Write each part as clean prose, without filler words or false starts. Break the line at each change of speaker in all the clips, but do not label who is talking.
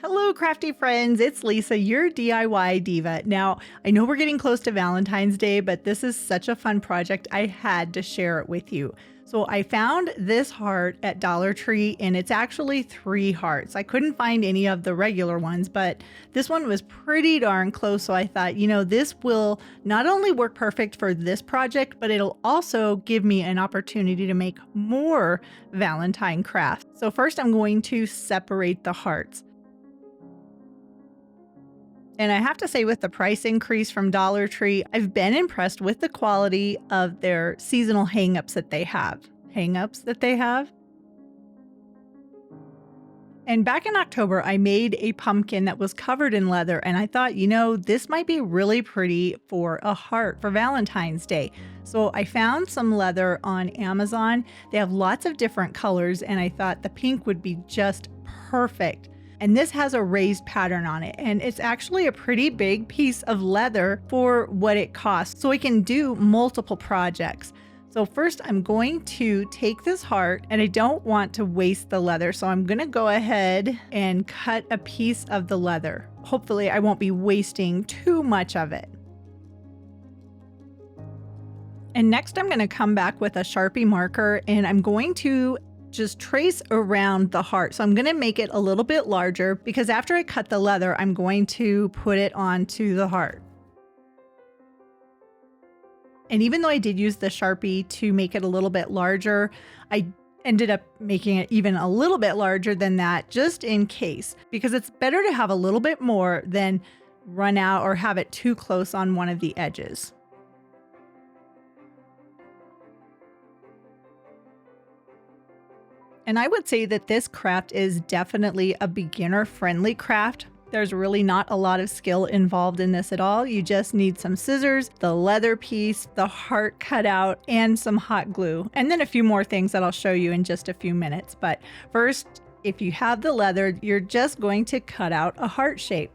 Hello, crafty friends. It's Lisa, your DIY diva. Now, I know we're getting close to Valentine's Day, but this is such a fun project. I had to share it with you. So I found this heart at Dollar Tree, and it's actually 3 hearts. I couldn't find any of the regular ones, but this one was pretty darn close. So I thought, this will not only work perfect for this project, but it'll also give me an opportunity to make more Valentine crafts. So first I'm going to separate the hearts. And I have to say, with the price increase from Dollar Tree, I've been impressed with the quality of their seasonal hang-ups that they have. And back in October, I made a pumpkin that was covered in leather, and I thought, this might be really pretty for a heart for Valentine's Day. So I found some leather on Amazon. They have lots of different colors, and I thought the pink would be just perfect. And this has a raised pattern on it, and it's actually a pretty big piece of leather for what it costs, so I can do multiple projects. So first I'm going to take this heart, and I don't want to waste the leather, so I'm going to go ahead and cut a piece of the leather. Hopefully I won't be wasting too much of it. And next I'm going to come back with a Sharpie marker, and I'm going to just trace around the heart. So I'm going to make it a little bit larger because after I cut the leather, I'm going to put it onto the heart. And even though I did use the Sharpie to make it a little bit larger, I ended up making it even a little bit larger than that, just in case, because it's better to have a little bit more than run out or have it too close on one of the edges. And I would say that this craft is definitely a beginner-friendly craft. There's really not a lot of skill involved in this at all. You just need some scissors, the leather piece, the heart cut out, and some hot glue. And then a few more things that I'll show you in just a few minutes. But first, if you have the leather, you're just going to cut out a heart shape.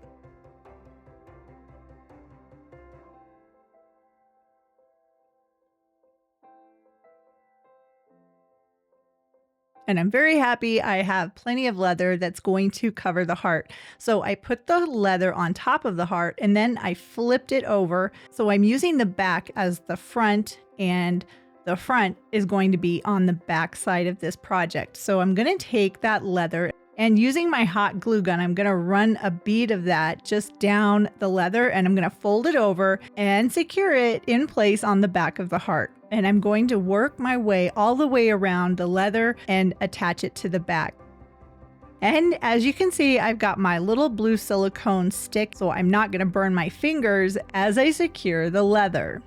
And I'm very happy I have plenty of leather that's going to cover the heart. So I put the leather on top of the heart and then I flipped it over. So I'm using the back as the front, and the front is going to be on the back side of this project. So I'm going to take that leather, and using my hot glue gun, I'm going to run a bead of that just down the leather, and I'm going to fold it over and secure it in place on the back of the heart. And I'm going to work my way all the way around the leather and attach it to the back. And as you can see, I've got my little blue silicone stick, so I'm not going to burn my fingers as I secure the leather.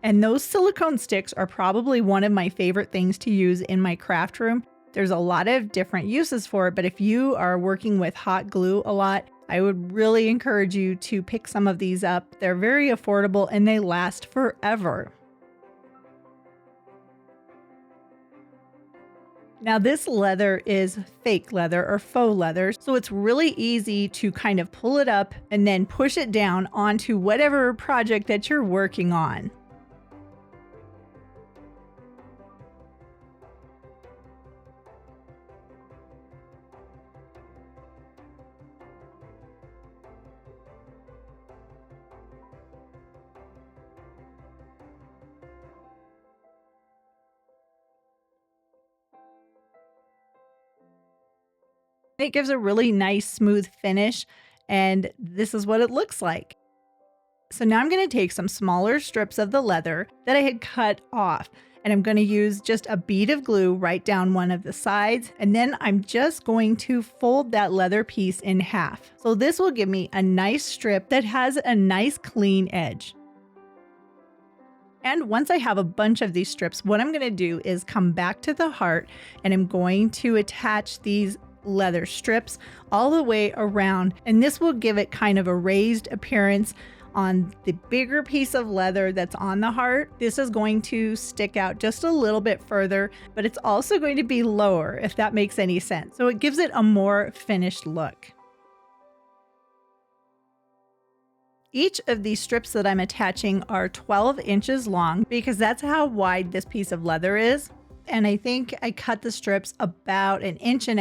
And those silicone sticks are probably one of my favorite things to use in my craft room. There's a lot of different uses for it, but if you are working with hot glue a lot, I would really encourage you to pick some of these up. They're very affordable and they last forever. Now this leather is fake leather or faux leather, so it's really easy to kind of pull it up and then push it down onto whatever project that you're working on. It gives a really nice smooth finish, and this is what it looks like. So now I'm going to take some smaller strips of the leather that I had cut off, and I'm going to use just a bead of glue right down one of the sides, and then I'm just going to fold that leather piece in half. So this will give me a nice strip that has a nice clean edge. And once I have a bunch of these strips, what I'm going to do is come back to the heart, and I'm going to attach these leather strips all the way around, and this will give it kind of a raised appearance on the bigger piece of leather that's on the heart. This is going to stick out just a little bit further, but it's also going to be lower, if that makes any sense. So it gives it a more finished look. Each of these strips that I'm attaching are 12 inches long because that's how wide this piece of leather is. And I think I cut the strips about 1.5 inches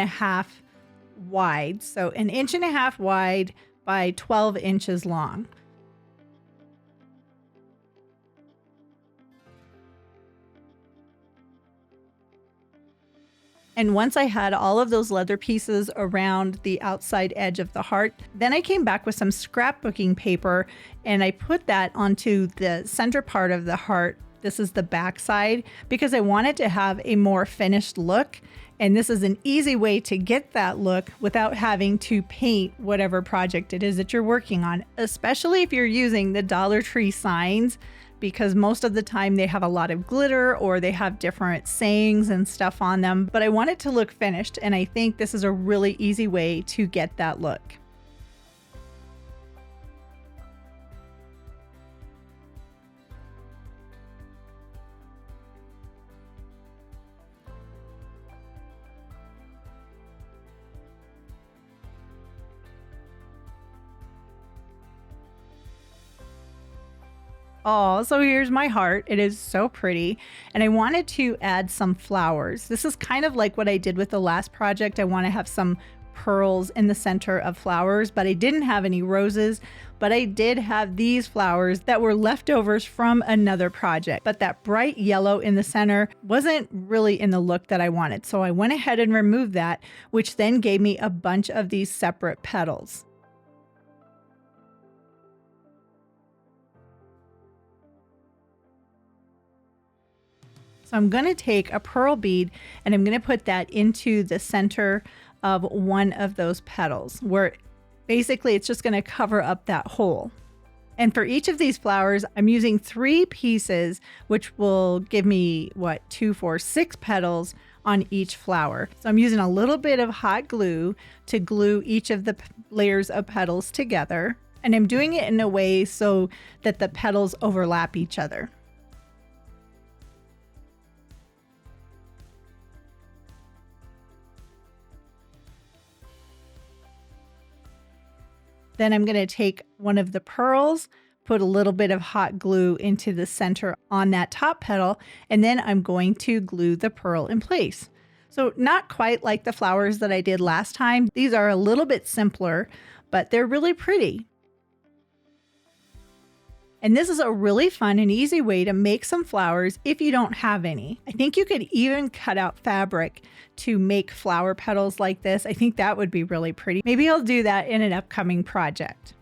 wide, so 1.5 inches wide by 12 inches long. And once I had all of those leather pieces around the outside edge of the heart, then I came back with some scrapbooking paper and I put that onto the center part of the heart. This is the back side because I wanted to have a more finished look. And this is an easy way to get that look without having to paint whatever project it is that you're working on, especially if you're using the Dollar Tree signs, because most of the time they have a lot of glitter or they have different sayings and stuff on them. But I want it to look finished, and I think this is a really easy way to get that look. Oh, so here's my heart. It is so pretty. And I wanted to add some flowers. This is kind of like what I did with the last project. I want to have some pearls in the center of flowers, but I didn't have any roses. But I did have these flowers that were leftovers from another project. But that bright yellow in the center wasn't really in the look that I wanted. So I went ahead and removed that, which then gave me a bunch of these separate petals. So I'm going to take a pearl bead and I'm going to put that into the center of one of those petals where basically it's just going to cover up that hole. And for each of these flowers, I'm using 3 pieces, which will give me 2, 4, 6 petals on each flower. So I'm using a little bit of hot glue to glue each of the layers of petals together. And I'm doing it in a way so that the petals overlap each other. Then I'm going to take one of the pearls, put a little bit of hot glue into the center on that top petal, and then I'm going to glue the pearl in place. So not quite like the flowers that I did last time. These are a little bit simpler, but they're really pretty. And this is a really fun and easy way to make some flowers if you don't have any. I think you could even cut out fabric to make flower petals like this. I think that would be really pretty. Maybe I'll do that in an upcoming project.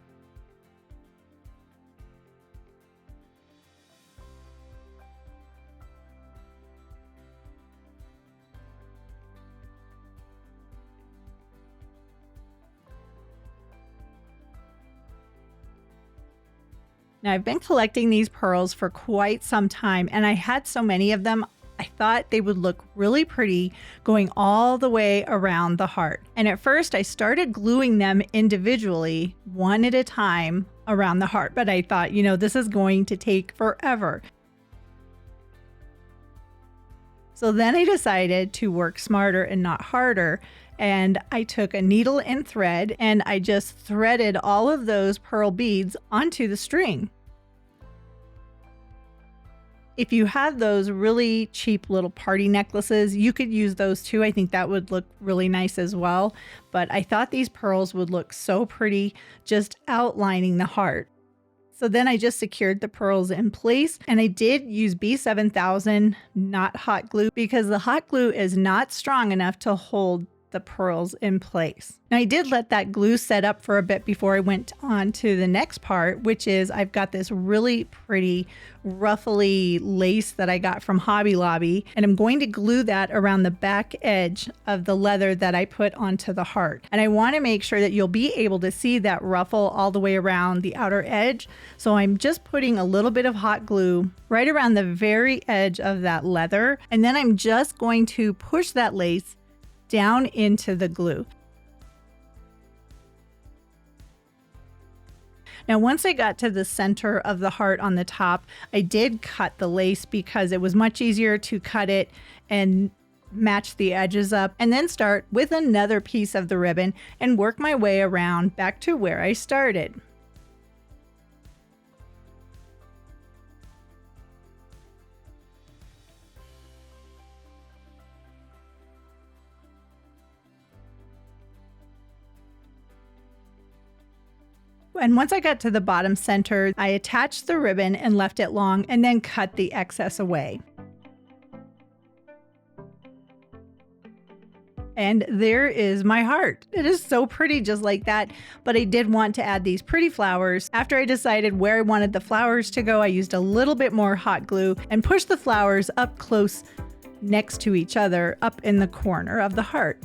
Now, I've been collecting these pearls for quite some time, and I had so many of them, I thought they would look really pretty going all the way around the heart. And at first, I started gluing them individually, one at a time, around the heart. But I thought, this is going to take forever. So then I decided to work smarter and not harder. And I took a needle and thread and I just threaded all of those pearl beads onto the string. If you have those really cheap little party necklaces, you could use those too. I think that would look really nice as well. But I thought these pearls would look so pretty just outlining the heart. So then I just secured the pearls in place, and I did use B7000, not hot glue, because the hot glue is not strong enough to hold the pearls in place. Now I did let that glue set up for a bit before I went on to the next part, which is I've got this really pretty ruffly lace that I got from Hobby Lobby, and I'm going to glue that around the back edge of the leather that I put onto the heart. And I want to make sure that you'll be able to see that ruffle all the way around the outer edge. So I'm just putting a little bit of hot glue right around the very edge of that leather, and then I'm just going to push that lace down into the glue. Now, once I got to the center of the heart on the top, I did cut the lace because it was much easier to cut it and match the edges up, and then start with another piece of the ribbon and work my way around back to where I started. And once I got to the bottom center, I attached the ribbon and left it long and then cut the excess away. And there is my heart. It is so pretty just like that, but I did want to add these pretty flowers. After I decided where I wanted the flowers to go, I used a little bit more hot glue and pushed the flowers up close next to each other up in the corner of the heart.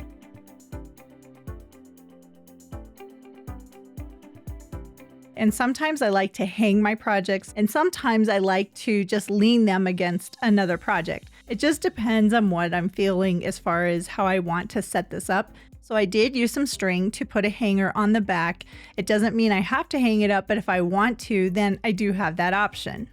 And sometimes I like to hang my projects, and sometimes I like to just lean them against another project. It just depends on what I'm feeling as far as how I want to set this up. So I did use some string to put a hanger on the back. It doesn't mean I have to hang it up, but if I want to, then I do have that option.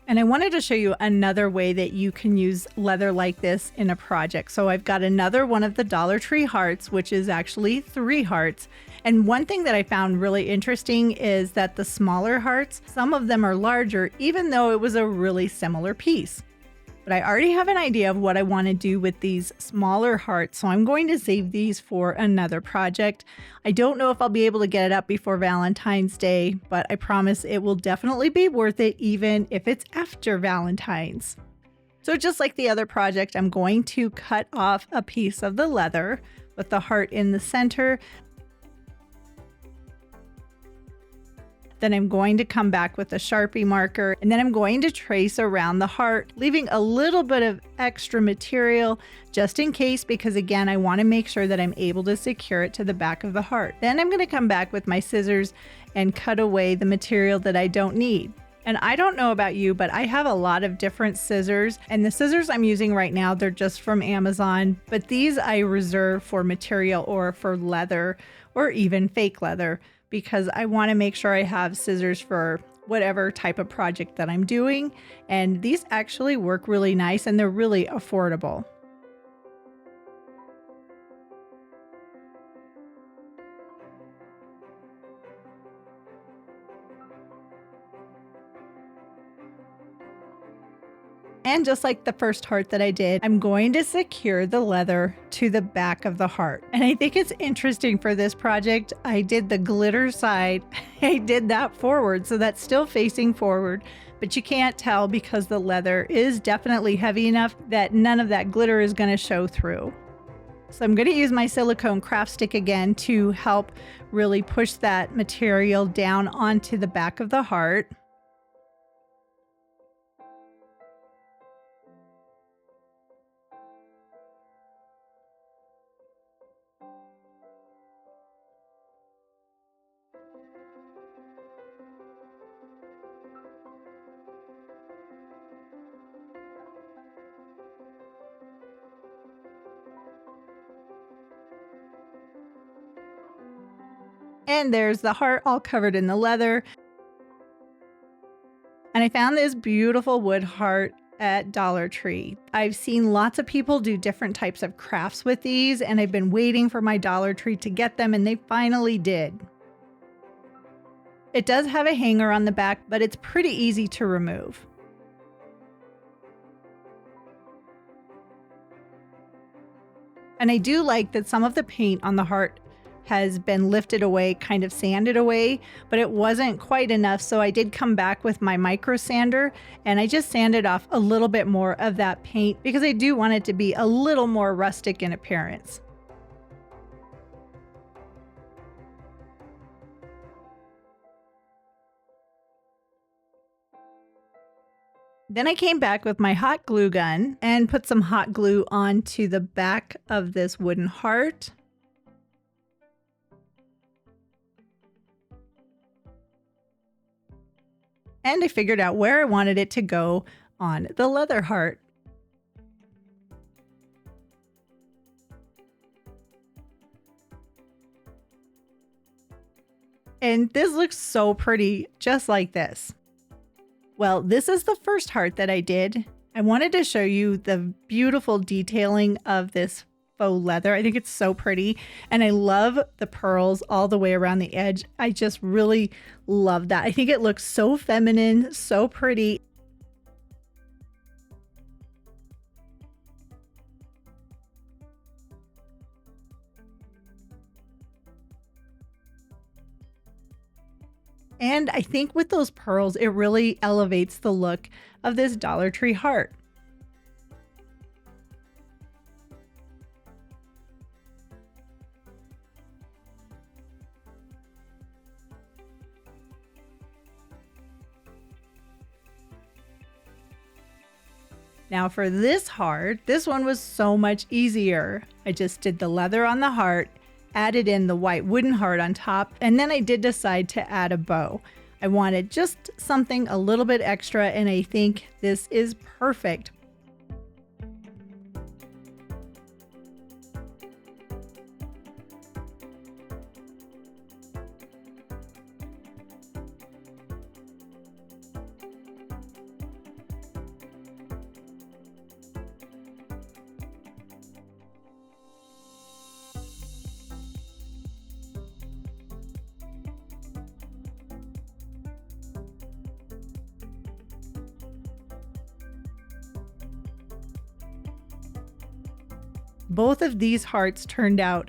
And I wanted to show you another way that you can use leather like this in a project. So I've got another one of the Dollar Tree hearts, which is actually 3 hearts. And one thing that I found really interesting is that the smaller hearts, some of them are larger, even though it was a really similar piece. But I already have an idea of what I want to do with these smaller hearts, so I'm going to save these for another project. I don't know if I'll be able to get it up before Valentine's Day, but I promise it will definitely be worth it even if it's after Valentine's. So just like the other project, I'm going to cut off a piece of the leather with the heart in the center. Then I'm going to come back with a Sharpie marker, and then I'm going to trace around the heart, leaving a little bit of extra material just in case, because again, I want to make sure that I'm able to secure it to the back of the heart. Then I'm going to come back with my scissors and cut away the material that I don't need. And I don't know about you, but I have a lot of different scissors, and the scissors I'm using right now, they're just from Amazon, but these I reserve for material or for leather or even fake leather, because I want to make sure I have scissors for whatever type of project that I'm doing. And these actually work really nice and they're really affordable. And just like the first heart that I did, I'm going to secure the leather to the back of the heart. And I think it's interesting for this project, I did the glitter side, I did that forward, so that's still facing forward, but you can't tell because the leather is definitely heavy enough that none of that glitter is going to show through. So I'm going to use my silicone craft stick again to help really push that material down onto the back of the heart. And there's the heart all covered in the leather. And I found this beautiful wood heart at Dollar Tree. I've seen lots of people do different types of crafts with these, and I've been waiting for my Dollar Tree to get them, and they finally did. It does have a hanger on the back, but it's pretty easy to remove. And I do like that some of the paint on the heart has been lifted away, kind of sanded away, but it wasn't quite enough. So I did come back with my micro sander and I just sanded off a little bit more of that paint because I do want it to be a little more rustic in appearance. Then I came back with my hot glue gun and put some hot glue onto the back of this wooden heart. And I figured out where I wanted it to go on the leather heart. And this looks so pretty, just like this. Well, this is the first heart that I did, I wanted to show you the beautiful detailing of this faux leather. I think it's so pretty, and I love the pearls all the way around the edge. I just really love that. I think it looks so feminine, so pretty. And I think with those pearls, it really elevates the look of this Dollar Tree heart. Now for this heart, this one was so much easier. I just did the leather on the heart, added in the white wooden heart on top, and then I did decide to add a bow. I wanted just something a little bit extra, and I think this is perfect. Both of these hearts turned out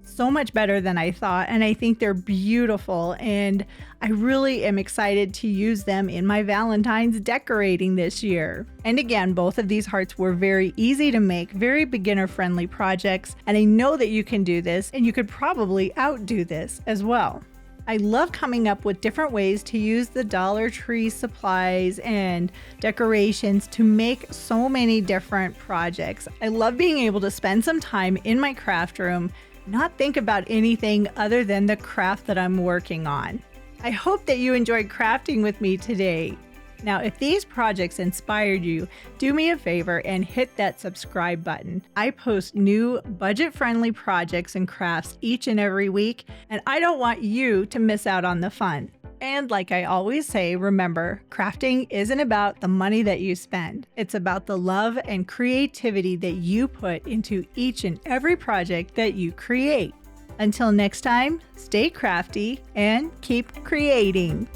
so much better than I thought, and I think they're beautiful, and I really am excited to use them in my Valentine's decorating this year. And again, both of these hearts were very easy to make, very beginner-friendly projects, and I know that you can do this, and you could probably outdo this as well. I love coming up with different ways to use the Dollar Tree supplies and decorations to make so many different projects. I love being able to spend some time in my craft room, not think about anything other than the craft that I'm working on. I hope that you enjoyed crafting with me today. Now, if these projects inspired you, do me a favor and hit that subscribe button. I post new budget-friendly projects and crafts each and every week, and I don't want you to miss out on the fun. And like I always say, remember, crafting isn't about the money that you spend. It's about the love and creativity that you put into each and every project that you create. Until next time, stay crafty and keep creating.